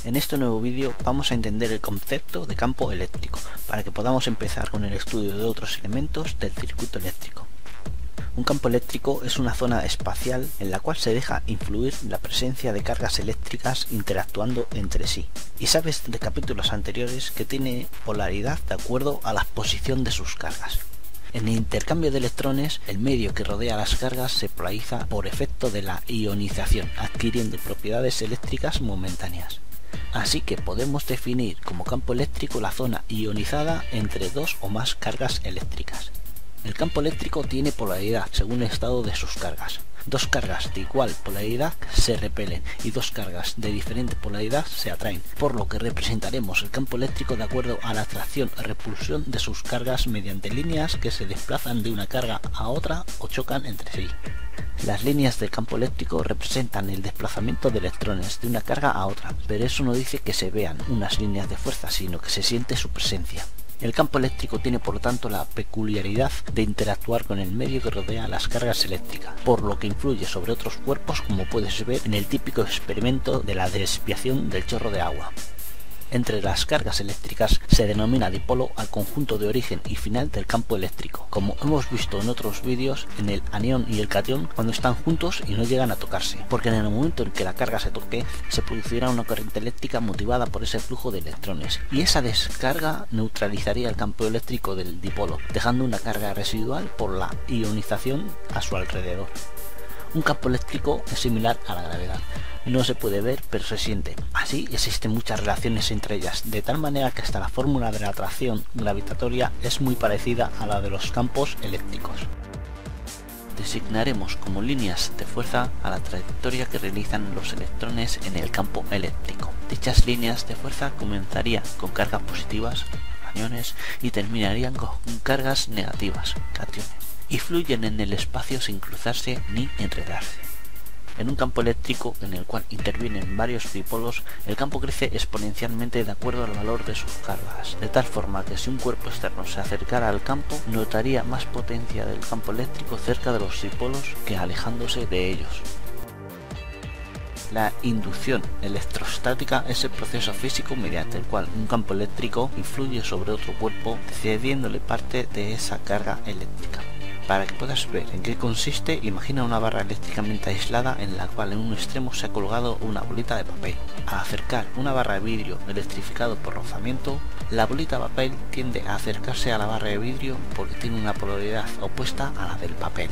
En este nuevo vídeo vamos a entender el concepto de campo eléctrico, para que podamos empezar con el estudio de otros elementos del circuito eléctrico. Un campo eléctrico es una zona espacial en la cual se deja influir la presencia de cargas eléctricas interactuando entre sí. Y sabes de capítulos anteriores que tiene polaridad de acuerdo a la posición de sus cargas. En el intercambio de electrones, el medio que rodea las cargas se polariza por efecto de la ionización, adquiriendo propiedades eléctricas momentáneas. Así que podemos definir como campo eléctrico la zona ionizada entre dos o más cargas eléctricas. El campo eléctrico tiene polaridad según el estado de sus cargas. Dos cargas de igual polaridad se repelen y dos cargas de diferente polaridad se atraen, por lo que representaremos el campo eléctrico de acuerdo a la atracción-repulsión de sus cargas mediante líneas que se desplazan de una carga a otra o chocan entre sí. Las líneas del campo eléctrico representan el desplazamiento de electrones de una carga a otra, pero eso no dice que se vean unas líneas de fuerza, sino que se siente su presencia. El campo eléctrico tiene por lo tanto la peculiaridad de interactuar con el medio que rodea las cargas eléctricas, por lo que influye sobre otros cuerpos, como puedes ver en el típico experimento de la desviación del chorro de agua. Entre las cargas eléctricas se denomina dipolo al conjunto de origen y final del campo eléctrico, como hemos visto en otros vídeos en el anión y el catión cuando están juntos y no llegan a tocarse, porque en el momento en que la carga se toque se producirá una corriente eléctrica motivada por ese flujo de electrones, y esa descarga neutralizaría el campo eléctrico del dipolo, dejando una carga residual por la ionización a su alrededor. Un campo eléctrico es similar a la gravedad. No se puede ver, pero se siente. Así existen muchas relaciones entre ellas, de tal manera que hasta la fórmula de la atracción gravitatoria es muy parecida a la de los campos eléctricos. Designaremos como líneas de fuerza a la trayectoria que realizan los electrones en el campo eléctrico. Dichas líneas de fuerza comenzarían con cargas positivas, aniones, y terminarían con cargas negativas, cationes, y fluyen en el espacio sin cruzarse ni enredarse. En un campo eléctrico en el cual intervienen varios dipolos, el campo crece exponencialmente de acuerdo al valor de sus cargas, de tal forma que si un cuerpo externo se acercara al campo, notaría más potencia del campo eléctrico cerca de los dipolos que alejándose de ellos. La inducción electrostática es el proceso físico mediante el cual un campo eléctrico influye sobre otro cuerpo, cediéndole parte de esa carga eléctrica. Para que puedas ver en qué consiste, imagina una barra eléctricamente aislada en la cual en un extremo se ha colgado una bolita de papel. Al acercar una barra de vidrio electrificado por rozamiento, la bolita de papel tiende a acercarse a la barra de vidrio porque tiene una polaridad opuesta a la del papel.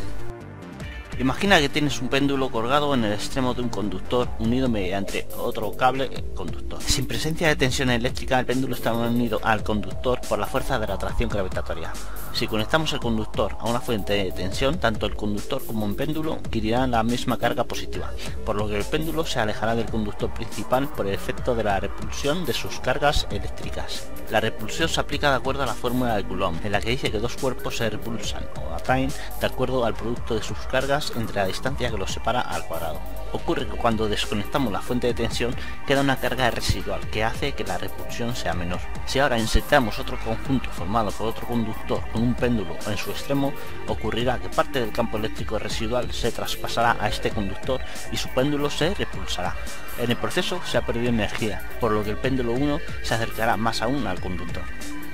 Imagina que tienes un péndulo colgado en el extremo de un conductor unido mediante otro cable conductor. Sin presencia de tensión eléctrica, el péndulo está unido al conductor por la fuerza de la atracción gravitatoria. Si conectamos el conductor a una fuente de tensión, tanto el conductor como el péndulo adquirirán la misma carga positiva, por lo que el péndulo se alejará del conductor principal por el efecto de la repulsión de sus cargas eléctricas. La repulsión se aplica de acuerdo a la fórmula de Coulomb, en la que dice que dos cuerpos se repulsan o atraen de acuerdo al producto de sus cargas entre la distancia que los separa al cuadrado. Ocurre que cuando desconectamos la fuente de tensión queda una carga residual que hace que la repulsión sea menor. Si ahora insertamos otro conjunto formado por otro conductor con un péndulo en su extremo, ocurrirá que parte del campo eléctrico residual se traspasará a este conductor y su péndulo se repulsará. En el proceso se ha perdido energía, por lo que el péndulo 1 se acercará más aún al conductor.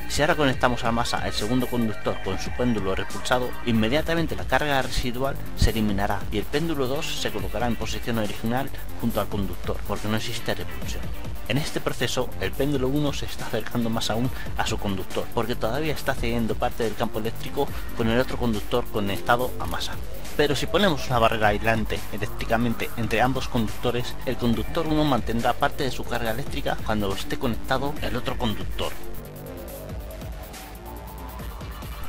Si ahora conectamos a masa el segundo conductor con su péndulo repulsado, inmediatamente la carga residual se eliminará y el péndulo 2 se colocará en posición original junto al conductor, porque no existe repulsión. En este proceso, el péndulo 1 se está acercando más aún a su conductor, porque todavía está cediendo parte del campo eléctrico con el otro conductor conectado a masa. Pero si ponemos una barrera aislante eléctricamente entre ambos conductores, el conductor 1 mantendrá parte de su carga eléctrica cuando esté conectado el otro conductor.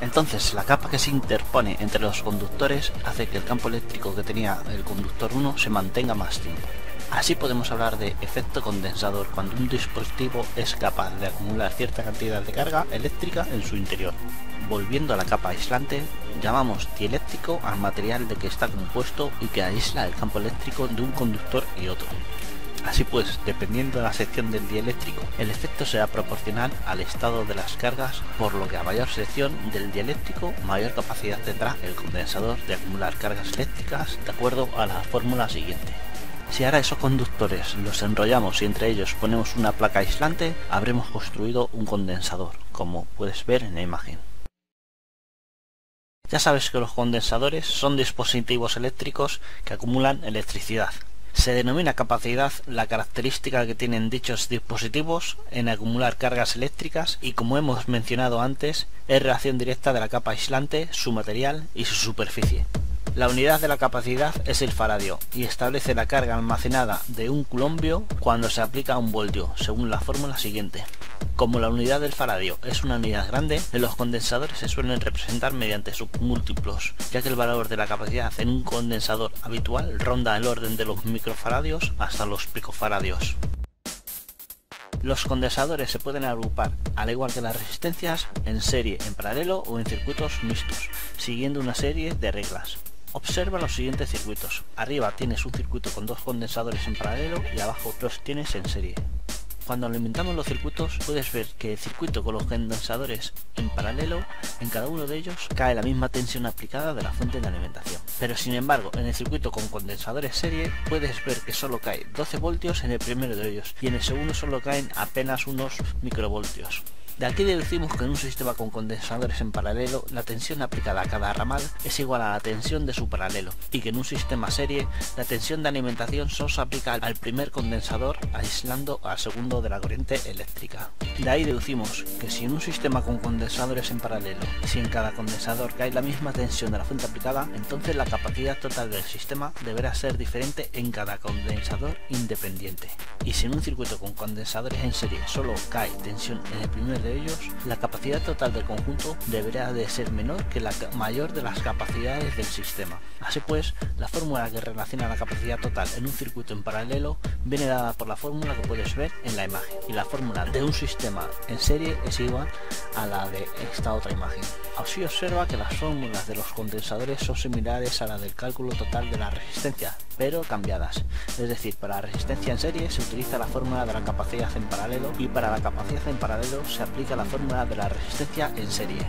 Entonces, la capa que se interpone entre los conductores hace que el campo eléctrico que tenía el conductor 1 se mantenga más tiempo. Así podemos hablar de efecto condensador cuando un dispositivo es capaz de acumular cierta cantidad de carga eléctrica en su interior. Volviendo a la capa aislante, llamamos dieléctrico al material de que está compuesto y que aísla el campo eléctrico de un conductor y otro. Así pues, dependiendo de la sección del dieléctrico, el efecto será proporcional al estado de las cargas, por lo que a mayor sección del dieléctrico, mayor capacidad tendrá el condensador de acumular cargas eléctricas de acuerdo a la fórmula siguiente. Si ahora esos conductores los enrollamos y entre ellos ponemos una placa aislante, habremos construido un condensador, como puedes ver en la imagen. Ya sabes que los condensadores son dispositivos eléctricos que acumulan electricidad. Se denomina capacidad la característica que tienen dichos dispositivos en acumular cargas eléctricas y, como hemos mencionado antes, es relación directa de la capa aislante, su material y su superficie. La unidad de la capacidad es el faradio y establece la carga almacenada de un coulombio cuando se aplica un voltio, según la fórmula siguiente. Como la unidad del faradio es una unidad grande, en los condensadores se suelen representar mediante submúltiplos, ya que el valor de la capacidad en un condensador habitual ronda el orden de los microfaradios hasta los picofaradios. Los condensadores se pueden agrupar, al igual que las resistencias, en serie, en paralelo o en circuitos mixtos, siguiendo una serie de reglas. Observa los siguientes circuitos. Arriba tienes un circuito con dos condensadores en paralelo y abajo los tienes en serie. Cuando alimentamos los circuitos, puedes ver que el circuito con los condensadores en paralelo, en cada uno de ellos cae la misma tensión aplicada de la fuente de alimentación. Pero sin embargo, en el circuito con condensadores serie, puedes ver que solo cae 12 voltios en el primero de ellos y en el segundo solo caen apenas unos microvoltios. De aquí deducimos que en un sistema con condensadores en paralelo, la tensión aplicada a cada ramal es igual a la tensión de su paralelo, y que en un sistema serie, la tensión de alimentación solo se aplica al primer condensador, aislando al segundo de la corriente eléctrica. De ahí deducimos que si en un sistema con condensadores en paralelo, si en cada condensador cae la misma tensión de la fuente aplicada, entonces la capacidad total del sistema deberá ser diferente en cada condensador independiente. Y si en un circuito con condensadores en serie solo cae tensión en el primer de ellos, la capacidad total del conjunto deberá de ser menor que la mayor de las capacidades del sistema. Así pues, la fórmula que relaciona la capacidad total en un circuito en paralelo viene dada por la fórmula que puedes ver en la imagen, y la fórmula de un sistema en serie es igual a la de esta otra imagen. Así observa que las fórmulas de los condensadores son similares a la del cálculo total de la resistencia, pero cambiadas. Es decir, para la resistencia en serie se utiliza la fórmula de la capacidad en paralelo y para la capacidad en paralelo se aplica la fórmula de la resistencia en serie.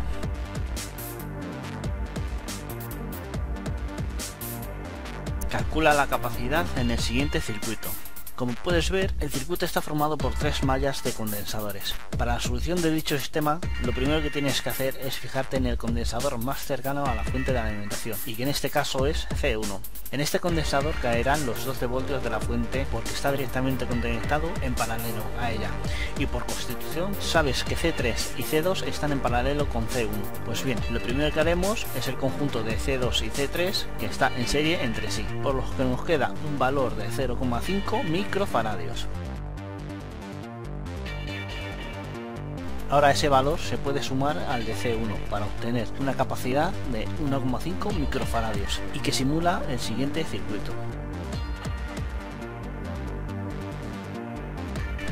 Calcula la capacidad en el siguiente circuito. Como puedes ver, el circuito está formado por 3 mallas de condensadores. Para la solución de dicho sistema, lo primero que tienes que hacer es fijarte en el condensador más cercano a la fuente de alimentación, y que en este caso es C1. En este condensador caerán los 12 voltios de la fuente porque está directamente conectado en paralelo a ella, y por constitución sabes que C3 y C2 están en paralelo con C1. Pues bien, lo primero que haremos es el conjunto de C2 y C3 que está en serie entre sí, por lo que nos queda un valor de 0,5 microfaradios. Ahora ese valor se puede sumar al de C1 para obtener una capacidad de 1,5 microfaradios y que simula el siguiente circuito.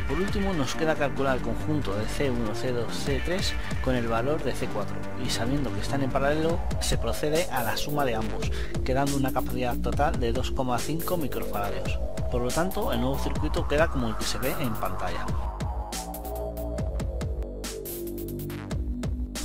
Por último nos queda calcular el conjunto de C1, C2, C3 con el valor de C4 y sabiendo que están en paralelo se procede a la suma de ambos, quedando una capacidad total de 2,5 microfaradios. Por lo tanto, el nuevo circuito queda como el que se ve en pantalla.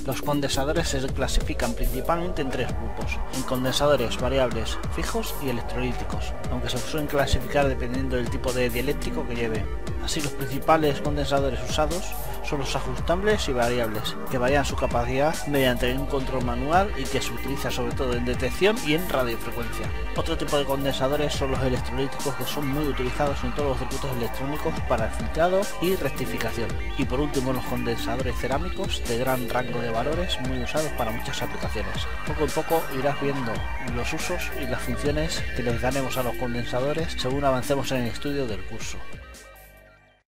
Los condensadores se clasifican principalmente en 3 grupos, en condensadores variables, fijos y electrolíticos, aunque se suelen clasificar dependiendo del tipo de dieléctrico que lleve. Así, los principales condensadores usados son los ajustables y variables, que varían su capacidad mediante un control manual y que se utiliza sobre todo en detección y en radiofrecuencia. Otro tipo de condensadores son los electrolíticos, que son muy utilizados en todos los circuitos electrónicos para el filtrado y rectificación. Y por último, los condensadores cerámicos, de gran rango de valores, muy usados para muchas aplicaciones. Poco a poco irás viendo los usos y las funciones que les daremos a los condensadores según avancemos en el estudio del curso.